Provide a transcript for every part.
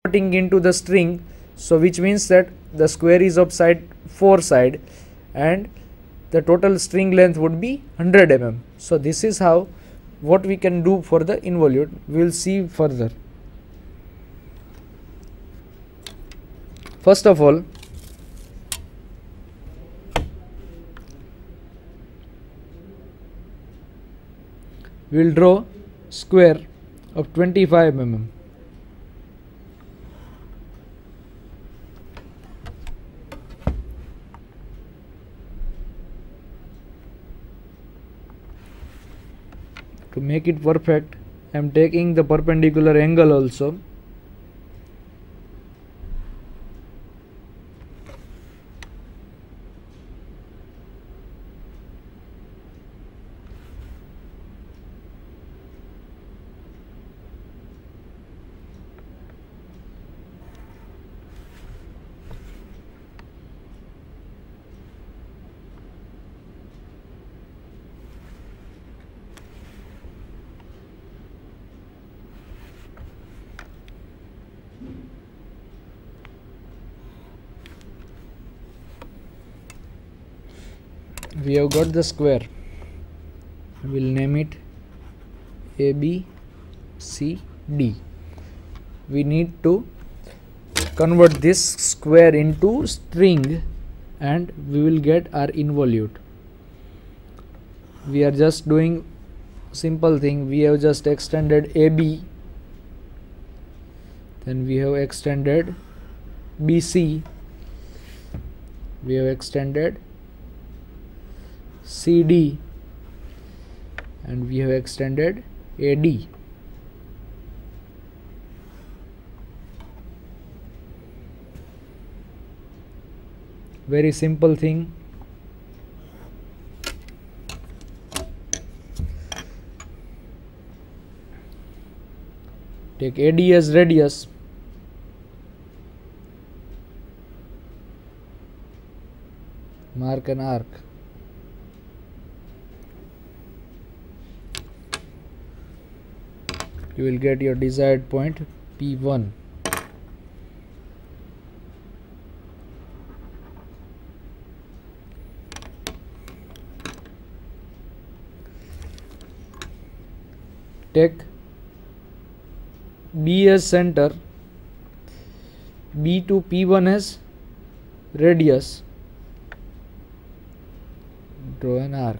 converting into the string, so which means that the square is of side 4 side and the total string length would be 100 mm. So this is how what we can do for the involute. We will see further. First of all, we will draw square of 25 mm. To make it perfect, I am taking the perpendicular angle also. We have got the square. We will name it ABCD. We need to convert this square into string and we will get our involute. We are just doing simple thing. We have just extended AB, then we have extended BC, we have extended CD, and we have extended AD. Very simple thing. Take AD as radius, mark an arc. You will get your desired point P1. Take B as center, B to P1 as radius, draw an arc.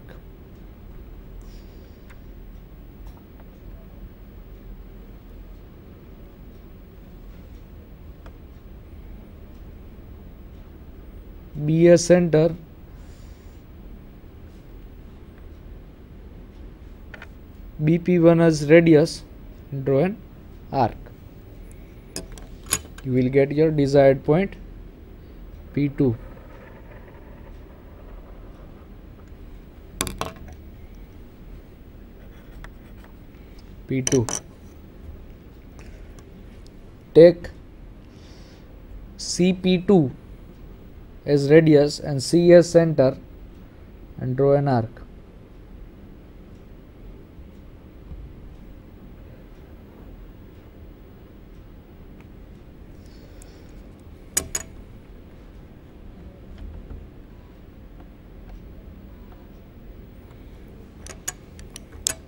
B as center, BP1 as radius, draw an arc. You will get your desired point P2. P2. Take CP2 as radius and C as center and draw an arc.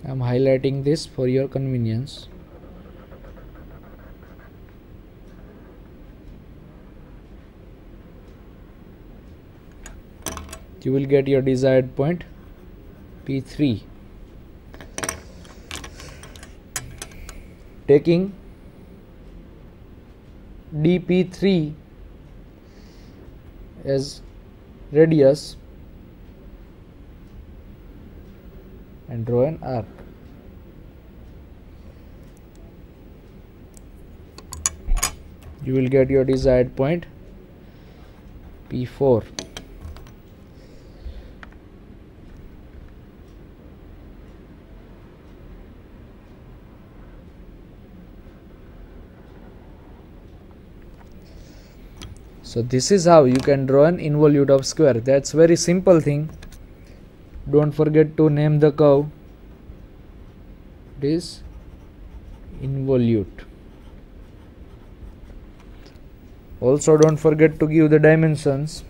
I am highlighting this for your convenience. You will get your desired point P3. Taking DP3 as radius and draw an arc. You will get your desired point P4. So this is how you can draw an involute of square. That's very simple thing. Don't forget to name the curve. It is involute. Also don't forget to give the dimensions.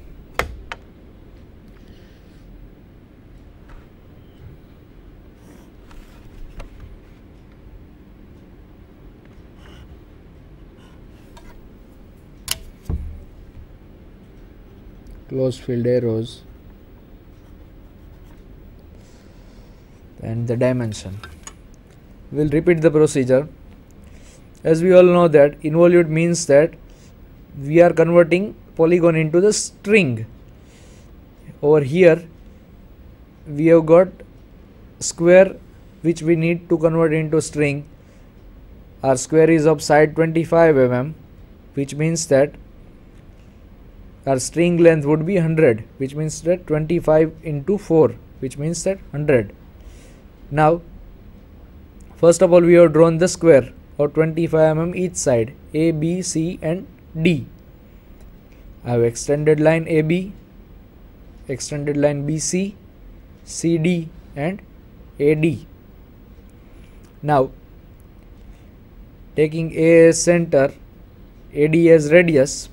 Close field arrows and the dimension. We'll repeat the procedure. As we all know that involute means that we are converting polygon into the string. Over here we have got square which we need to convert into string. Our square is of side 25 mm, which means that our string length would be 100, which means that 25 into 4, which means that 100. Now first of all we have drawn the square of 25 mm each side, A, B, C and D. I have extended line AB, extended line BC, CD and AD. Now taking A as center, AD as radius,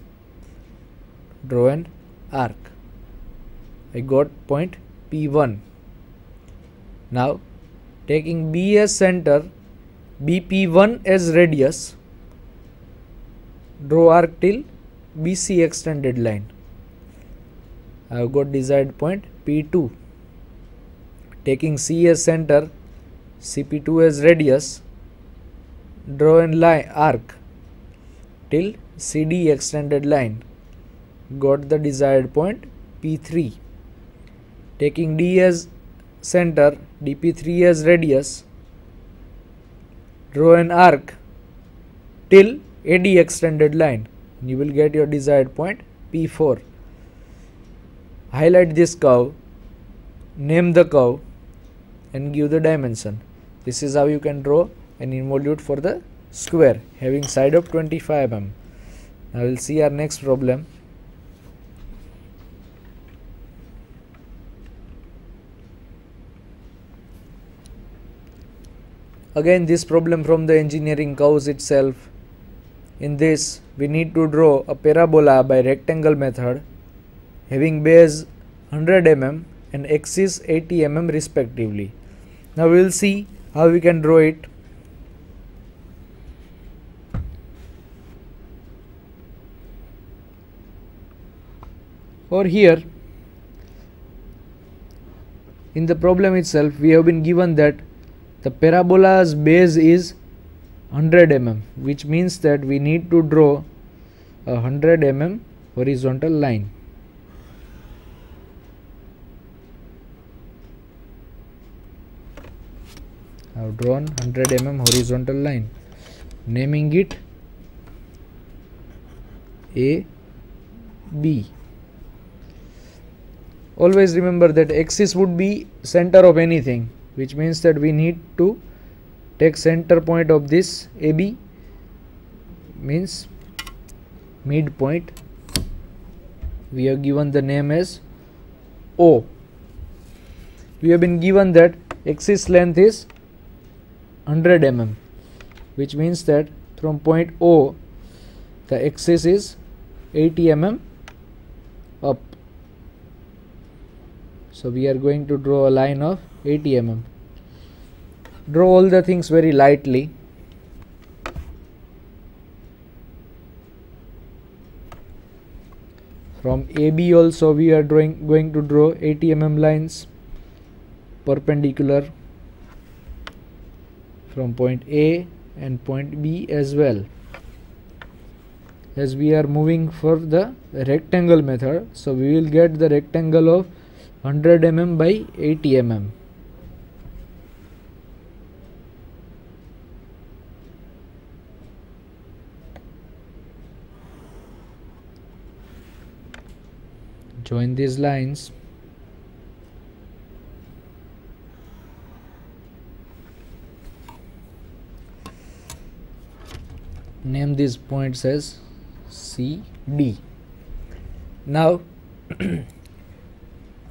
draw an arc. I got point P1. Now taking B as center, BP1 as radius, draw arc till BC extended line. I have got desired point P2. Taking C as center, CP2 as radius, draw an line arc till CD extended line. Got the desired point P3. Taking D as center, DP3 as radius, draw an arc till AD extended line. You will get your desired point P4. Highlight this curve, name the curve and give the dimension. This is how you can draw an involute for the square having side of 25 mm. Now we will see our next problem. Again this problem from the engineering curves itself. In this we need to draw a parabola by rectangle method having base 100 mm and axis 80 mm respectively. Now we will see how we can draw it. Over here in the problem itself we have been given that the parabola's base is 100 mm, which means that we need to draw a 100 mm horizontal line. I have drawn 100 mm horizontal line, naming it A, B. Always remember that axis would be center of anything, which means that we need to take center point of this AB, means midpoint. We have given the name as O. We have been given that axis length is 100 mm, which means that from point O the axis is 80 mm up. So we are going to draw a line of 80 mm. Draw all the things very lightly. From AB also we are going to draw 80 mm lines perpendicular from point A and point B as well. As we are moving for the rectangle method, so we will get the rectangle of 100 mm by 80 mm. Join these lines. Name these points as C, D. Now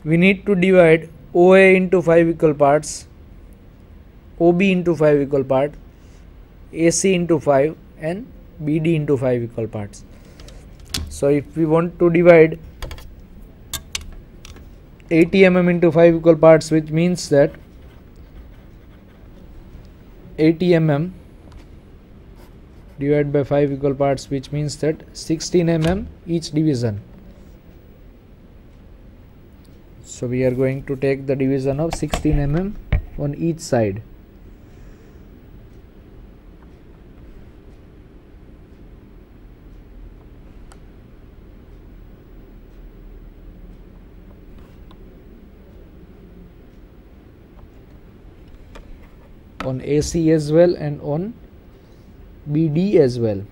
we need to divide OA into 5 equal parts, OB into 5 equal parts, AC into 5 and BD into 5 equal parts. So if we want to divide 80 mm into 5 equal parts, which means that 80 mm divided by 5 equal parts, which means that 16 mm each division. So we are going to take the division of 16 mm on each side. On AC as well and on BD as well.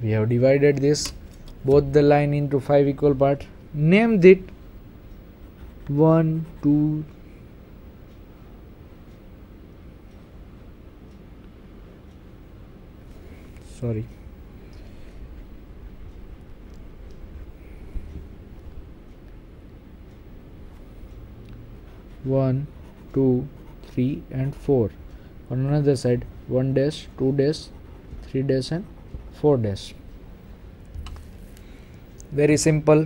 We have divided this both the line into 5 equal parts. Name it 1, 2, sorry. 1, 2, 3 and 4. On another side 1 dash, 2 dash, 3 dash and 4 dash. Very simple.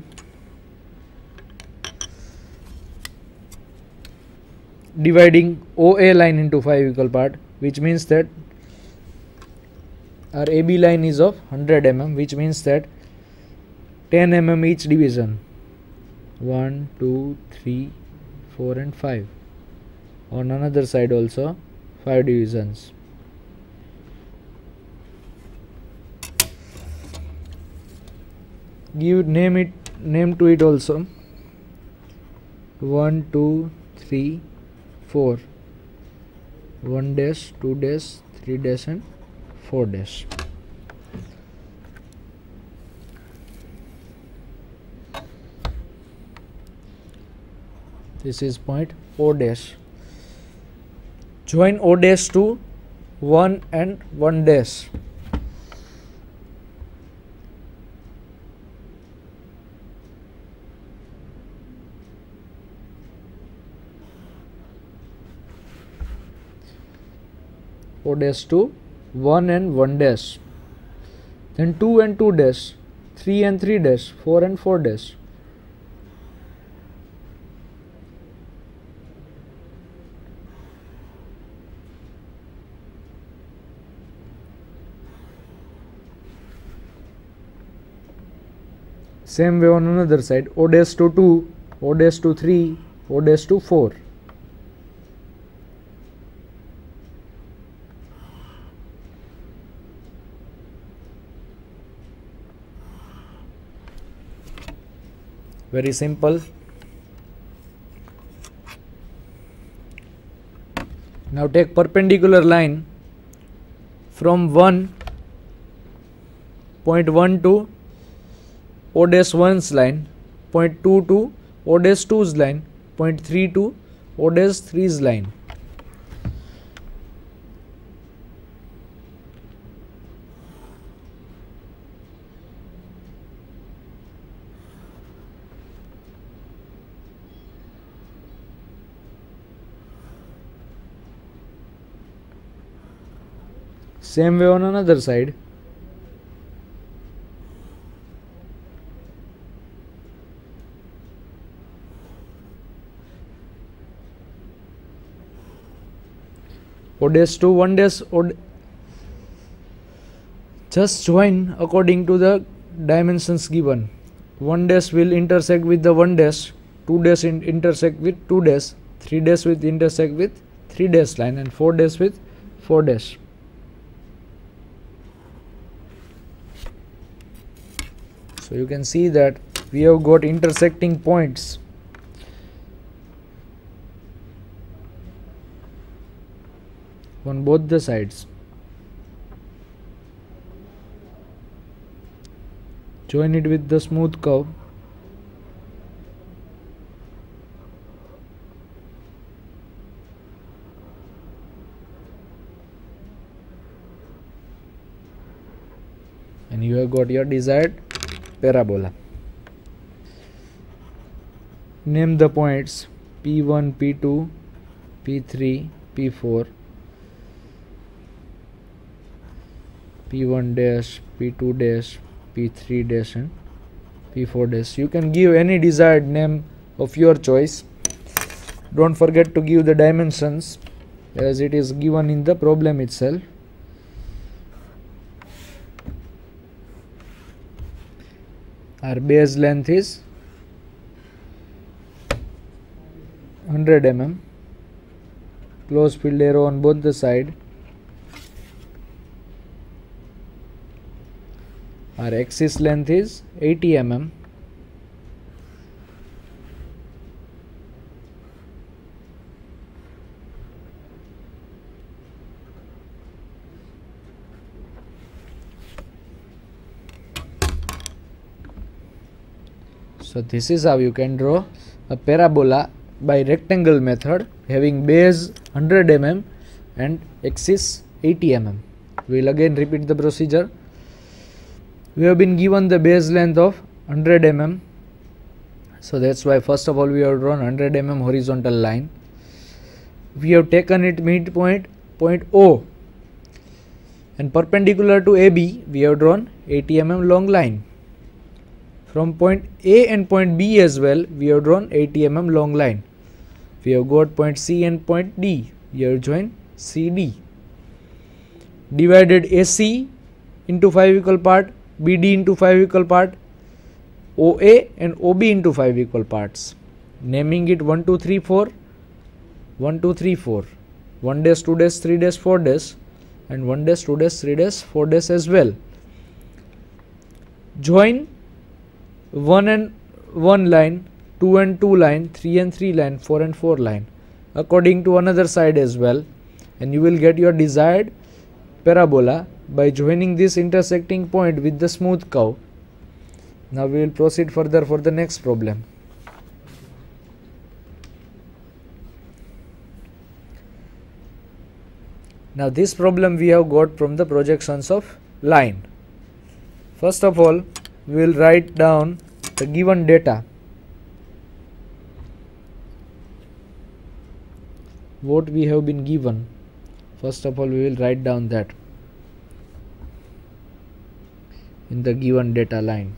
Dividing OA line into 5 equal parts, which means that our AB line is of 100 mm, which means that 10 mm each division. 1, 2, 3, 4 and 5. On another side also 5 divisions. Give name to it also. 1, 2, 3, 4. 1 dash, 2 dash, 3 dash and 4 dash. This is point O dash. Join O dash to 1 and 1 dash. O dash to 1 and 1 dash. Then 2 and 2 dash, 3 and 3 dash, 4 and 4 dash. Same way on another side, O dash to 2, O dash to 3, O dash to 4. Very simple. Now take perpendicular line from 1.1 to O dash 1's line, 0.2 to O dash 2's line, 0.3 to O dash 3's line. Same way on another side. O dash to 1 dash, just join according to the dimensions given. 1 dash will intersect with the 1 dash, 2 dash intersect with 2 dash, 3 dash will intersect with 3 dash line and 4 dash with 4 dash. So you can see that we have got intersecting points. On both the sides. Join it with the smooth curve. And you have got your desired parabola. Name the points P1, P2, P3, P4, P1 dash, P2 dash, P3 dash and P4 dash. You can give any desired name of your choice. Don't forget to give the dimensions as it is given in the problem itself. Our base length is 100 mm. Close field arrow on both the side. Our axis length is 80 mm. So this is how you can draw a parabola by rectangle method having base 100 mm and axis 80 mm. We will again repeat the procedure. We have been given the base length of 100 mm. So that's why first of all we have drawn 100 mm horizontal line. We have taken it midpoint, point O, and perpendicular to AB we have drawn 80 mm long line. From point A and point B as well we have drawn 80 mm long line. We have got point C and point D. We have joined CD. Divided AC into 5 equal part, BD into 5 equal part, OA and OB into 5 equal parts. Naming it 1, 2, 3, 4, 1, 2, 3, 4, 1 dash, 2 dash, 3 dash, 4 dash, and 1 dash, 2 dash, 3 dash, 4 dash as well. Join 1 and 1 line, 2 and 2 line, 3 and 3 line, 4 and 4 line according to another side as well, and you will get your desired parabola by joining this intersecting point with the smooth curve. Now we will proceed further for the next problem. Now this problem we have got from the projections of line. First of all, we will write down the given data. What we have been given. First of all, we will write down that in the given data line.